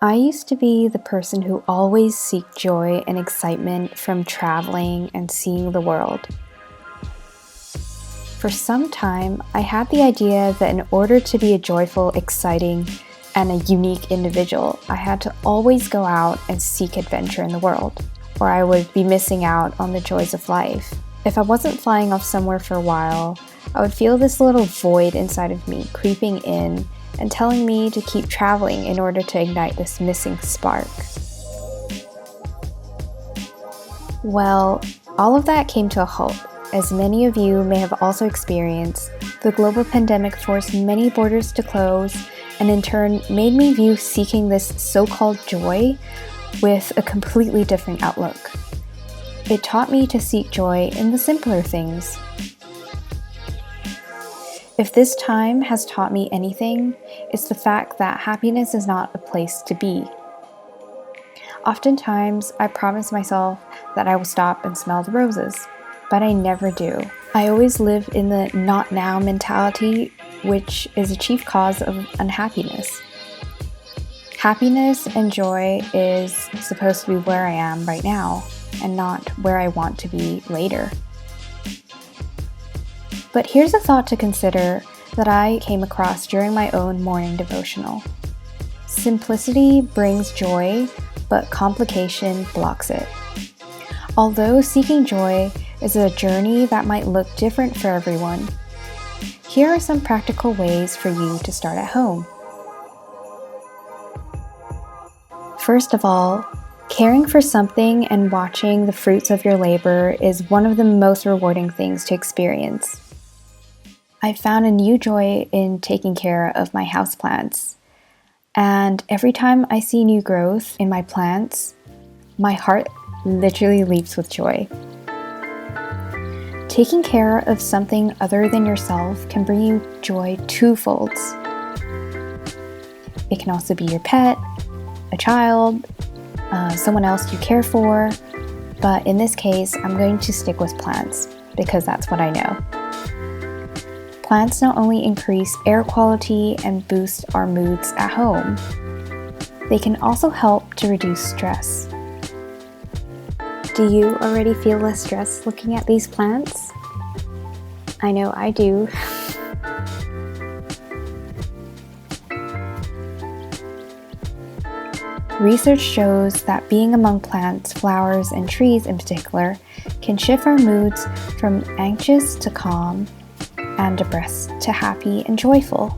I used to be the person who always seeked joy and excitement from traveling and seeing the world. For some time, I had the idea that in order to be a joyful, exciting, and a unique individual, I had to always go out and seek adventure in the world, or I would be missing out on the joys of life. If I wasn't flying off somewhere for a while, I would feel this little void inside of me creeping in and telling me to keep traveling in order to ignite this missing spark. Well, all of that came to a halt. As many of you may have also experienced, the global pandemic forced many borders to close and in turn made me view seeking this so-called joy with a completely different outlook. It taught me to seek joy in the simpler things. If this time has taught me anything, it's the fact that happiness is not a place to be. Oftentimes, I promise myself that I will stop and smell the roses, but I never do. I always live in the not now mentality, which is a chief cause of unhappiness. Happiness and joy is supposed to be where I am right now, and not where I want to be later. But here's a thought to consider that I came across during my own morning devotional. Simplicity brings joy, but complication blocks it. Although seeking joy is a journey that might look different for everyone, here are some practical ways for you to start at home. First of all, caring for something and watching the fruits of your labor is one of the most rewarding things to experience. I found a new joy in taking care of my houseplants, and every time I see new growth in my plants, my heart literally leaps with joy. Taking care of something other than yourself can bring you joy twofold. It can also be your pet, a child, someone else you care for, but in this case, I'm going to stick with plants because that's what I know. Plants not only increase air quality and boost our moods at home, they can also help to reduce stress. Do you already feel less stressed looking at these plants? I know I do. Research shows that being among plants, flowers, and trees in particular can shift our moods from anxious to calm and depressed to happy and joyful.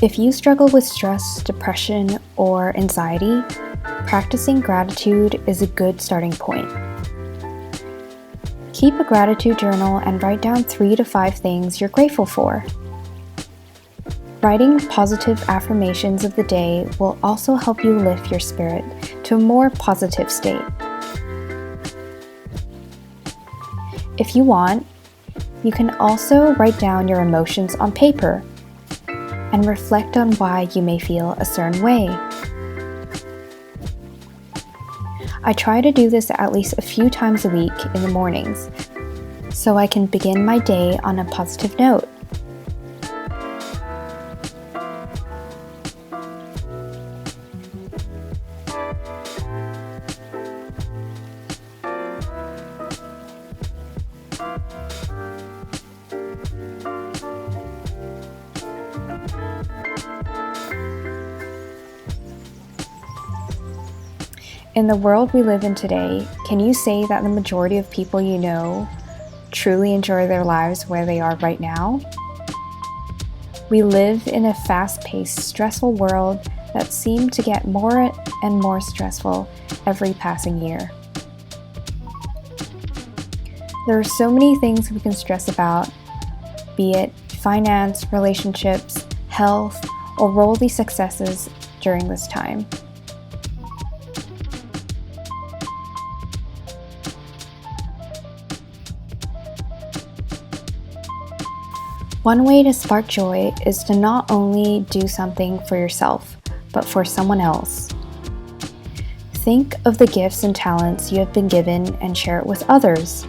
If you struggle with stress, depression, or anxiety, practicing gratitude is a good starting point. Keep a gratitude journal and write down 3 to 5 things you're grateful for. Writing positive affirmations of the day will also help you lift your spirit to a more positive state. If you want, you can also write down your emotions on paper and reflect on why you may feel a certain way. I try to do this at least a few times a week in the mornings, so I can begin my day on a positive note. In the world we live in today, can you say that the majority of people you know truly enjoy their lives where they are right now? We live in a fast-paced, stressful world that seems to get more and more stressful every passing year. There are so many things we can stress about, be it finance, relationships, health, or worldly successes during this time. One way to spark joy is to not only do something for yourself, but for someone else. Think of the gifts and talents you have been given and share it with others.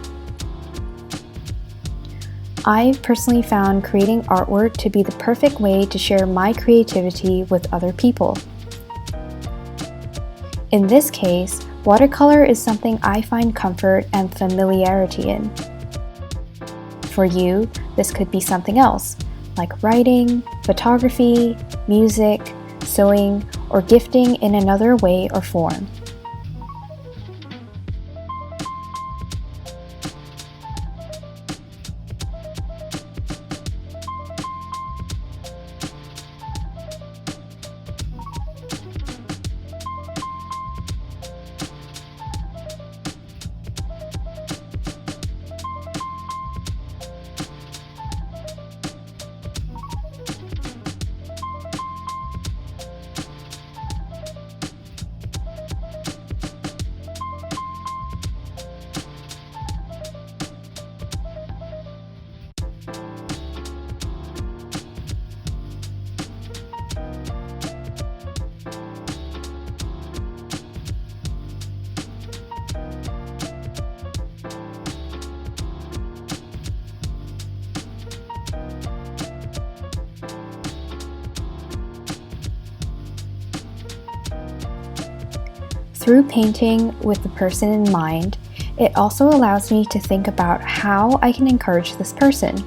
I've personally found creating artwork to be the perfect way to share my creativity with other people. In this case, watercolor is something I find comfort and familiarity in. For you, this could be something else, like writing, photography, music, sewing, or gifting in another way or form. Through painting with the person in mind, it also allows me to think about how I can encourage this person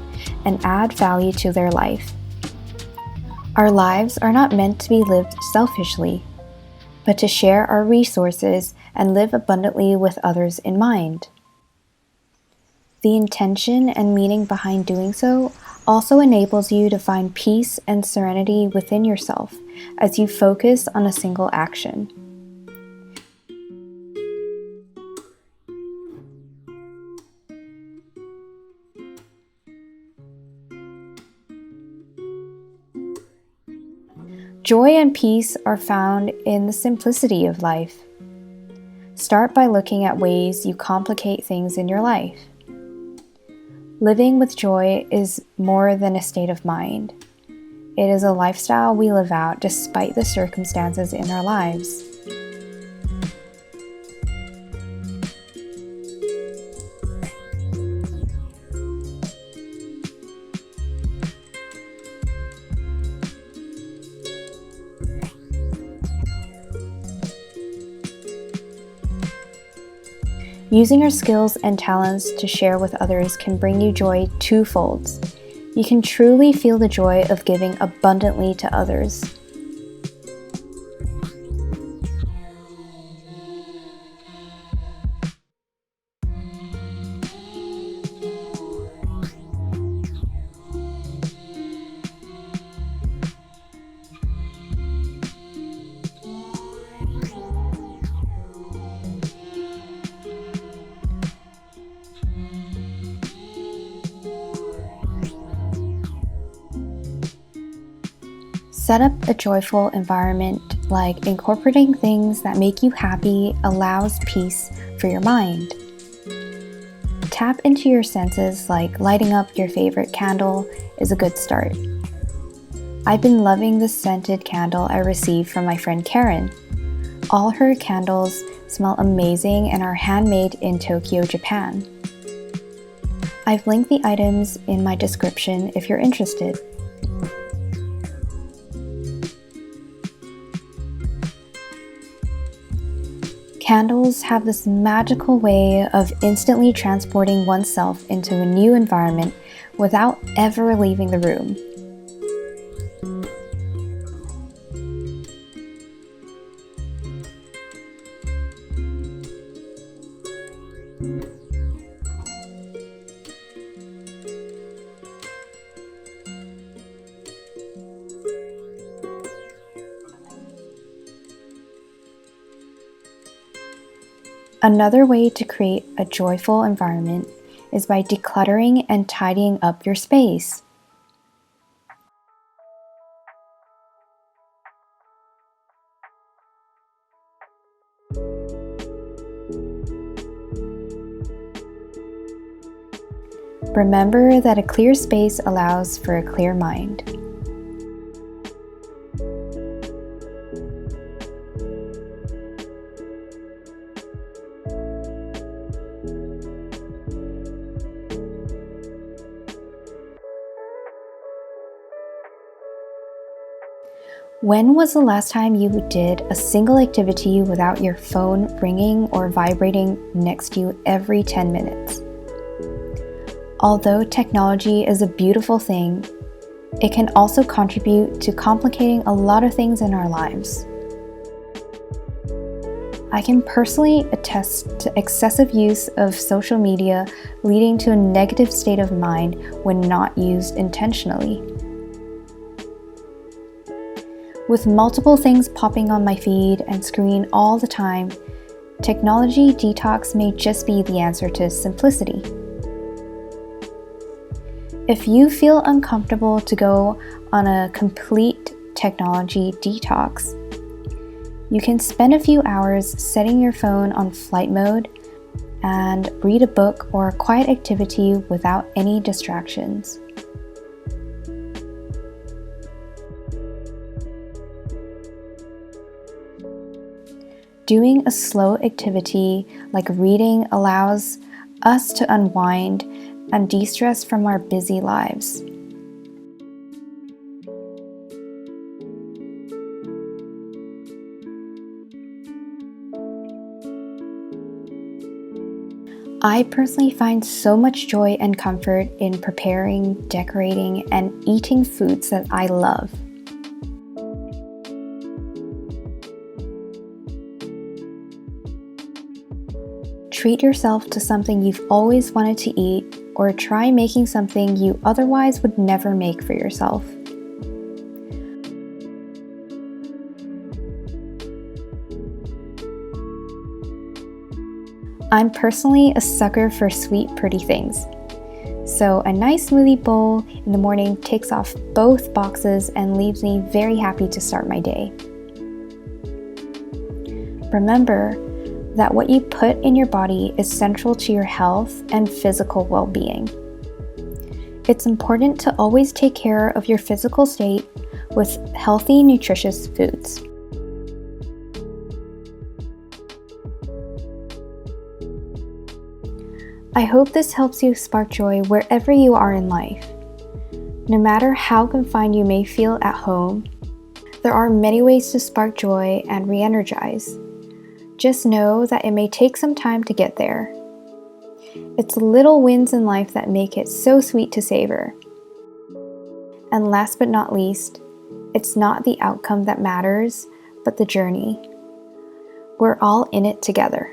and add value to their life. Our lives are not meant to be lived selfishly, but to share our resources and live abundantly with others in mind. The intention and meaning behind doing so also enables you to find peace and serenity within yourself as you focus on a single action. Joy and peace are found in the simplicity of life. Start by looking at ways you complicate things in your life. Living with joy is more than a state of mind. It is a lifestyle we live out despite the circumstances in our lives. Using your skills and talents to share with others can bring you joy twofold. You can truly feel the joy of giving abundantly to others. Set up a joyful environment, like incorporating things that make you happy allows peace for your mind. Tap into your senses, like lighting up your favorite candle is a good start. I've been loving the scented candle I received from my friend Karen. All her candles smell amazing and are handmade in Tokyo, Japan. I've linked the items in my description if you're interested. Candles have this magical way of instantly transporting oneself into a new environment without ever leaving the room. Another way to create a joyful environment is by decluttering and tidying up your space. Remember that a clear space allows for a clear mind. When was the last time you did a single activity without your phone ringing or vibrating next to you every 10 minutes? Although technology is a beautiful thing, it can also contribute to complicating a lot of things in our lives. I can personally attest to excessive use of social media leading to a negative state of mind when not used intentionally. With multiple things popping on my feed and screen all the time, technology detox may just be the answer to simplicity. If you feel uncomfortable to go on a complete technology detox, you can spend a few hours setting your phone on flight mode and read a book or a quiet activity without any distractions. Doing a slow activity like reading allows us to unwind and de-stress from our busy lives. I personally find so much joy and comfort in preparing, decorating, and eating foods that I love. Treat yourself to something you've always wanted to eat, or try making something you otherwise would never make for yourself. I'm personally a sucker for sweet, pretty things. So a nice smoothie bowl in the morning ticks off both boxes and leaves me very happy to start my day. Remember that what you put in your body is central to your health and physical well-being. It's important to always take care of your physical state with healthy, nutritious foods. I hope this helps you spark joy wherever you are in life. No matter how confined you may feel at home, there are many ways to spark joy and re-energize. Just know that it may take some time to get there. It's little wins in life that make it so sweet to savor. And last but not least, it's not the outcome that matters, but the journey. We're all in it together.